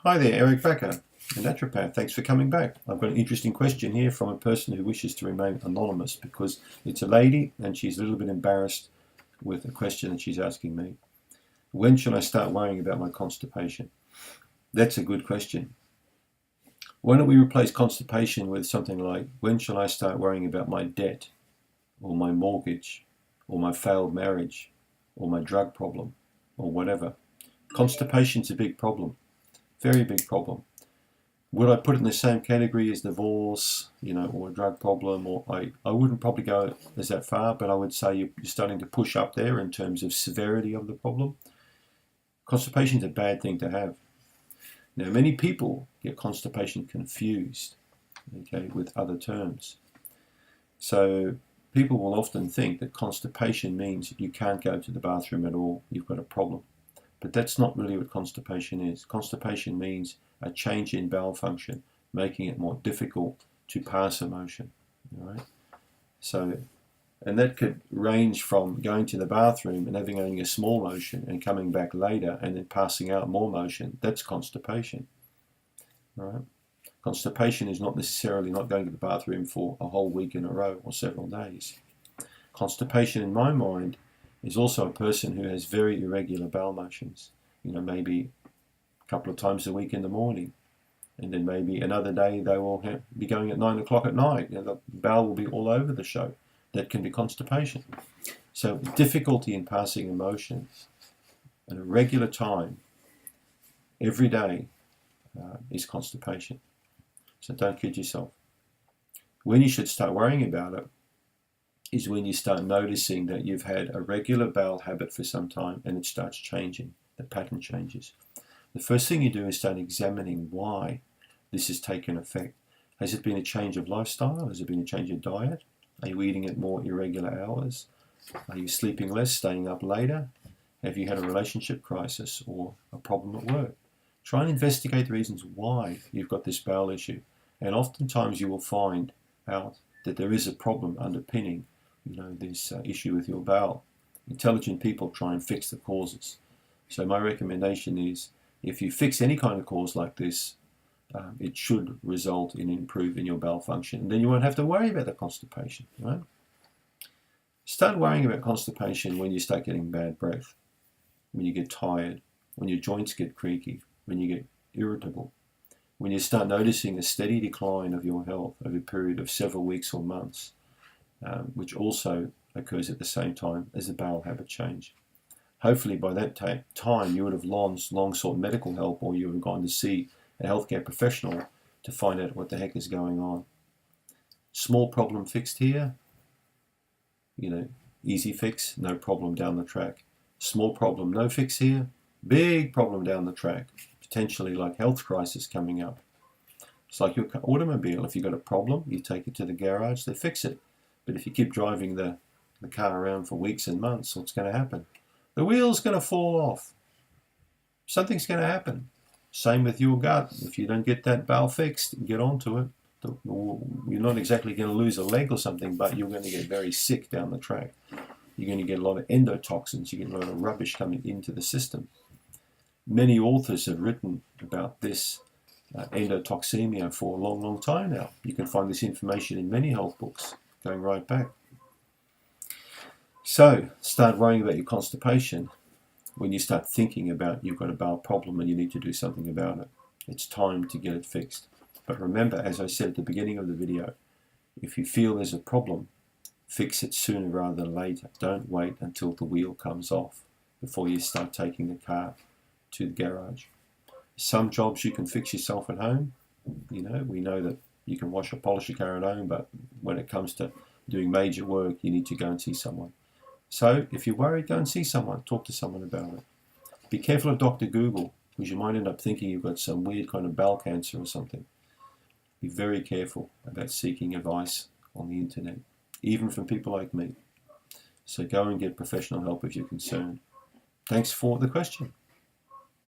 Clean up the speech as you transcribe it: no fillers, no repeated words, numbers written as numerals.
Hi there, Eric Bakker, a naturopath. Thanks for coming back. I've got an interesting question here from a person who wishes to remain anonymous because it's a lady and she's a little bit embarrassed with a question that she's asking me. When should I start worrying about my constipation? That's a good question. Why don't we replace constipation with something like, when shall I start worrying about my debt, or my mortgage, or my failed marriage, or my drug problem, or whatever? Constipation's a big problem. Very big problem. Would I put it in the same category as divorce, or a drug problem? Or I wouldn't probably go as that far, but I would say you're starting to push up there in terms of severity of the problem. Constipation is a bad thing to have. Now, many people get constipation confused, with other terms. So people will often think that constipation means you can't go to the bathroom at all, you've got a problem. But that's not really what constipation is. Constipation means a change in bowel function, making it more difficult to pass a motion. All right? So, and that could range from going to the bathroom and having only a small motion and coming back later and then passing out more motion. That's constipation. All right? Constipation is not necessarily not going to the bathroom for a whole week in a row or several days. Constipation, in my mind, is also a person who has very irregular bowel motions. Maybe a couple of times a week in the morning, and then maybe another day they will be going at 9 o'clock at night. The bowel will be all over the show. That can be constipation. So difficulty in passing a motion at a regular time, every day, is constipation. So don't kid yourself. When you should start worrying about it is when you start noticing that you've had a regular bowel habit for some time and it starts changing. The pattern changes. The first thing you do is start examining why this has taken effect. Has it been a change of lifestyle? Has it been a change of diet? Are you eating at more irregular hours? Are you sleeping less, staying up later? Have you had a relationship crisis or a problem at work? Try and investigate the reasons why you've got this bowel issue. And oftentimes you will find out that there is a problem underpinning this issue with your bowel. Intelligent people try and fix the causes. So my recommendation is, if you fix any kind of cause like this, it should result in improving your bowel function. And then you won't have to worry about the constipation, right? Start worrying about constipation when you start getting bad breath, when you get tired, when your joints get creaky, when you get irritable, when you start noticing a steady decline of your health over a period of several weeks or months, which also occurs at the same time as the bowel habit change. Hopefully by that time you would have long sought medical help, or you would have gone to see a healthcare professional to find out what the heck is going on. Small problem fixed here, easy fix, no problem down the track. Small problem, no fix here, big problem down the track, potentially like health crisis coming up. It's like your automobile. If you've got a problem, you take it to the garage, they fix it. But if you keep driving the car around for weeks and months, what's going to happen? The wheel's going to fall off. Something's going to happen. Same with your gut. If you don't get that bowel fixed, get onto it. You're not exactly going to lose a leg or something, but you're going to get very sick down the track. You're going to get a lot of endotoxins. You get a lot of rubbish coming into the system. Many authors have written about this endotoxemia for a long, long time now. You can find this information in many health books, going right back. So start worrying about your constipation when you start thinking about you've got a bowel problem and you need to do something about it. It's time to get it fixed. But remember, as I said at the beginning of the video, if you feel there's a problem, fix it sooner rather than later. Don't wait until the wheel comes off before you start taking the car to the garage. Some jobs you can fix yourself at home. We know that you can wash or polish a car at home, but when it comes to doing major work, you need to go and see someone. So if you're worried, go and see someone. Talk to someone about it. Be careful of Dr. Google, because you might end up thinking you've got some weird kind of bowel cancer or something. Be very careful about seeking advice on the internet, even from people like me. So go and get professional help if you're concerned. Thanks for the question.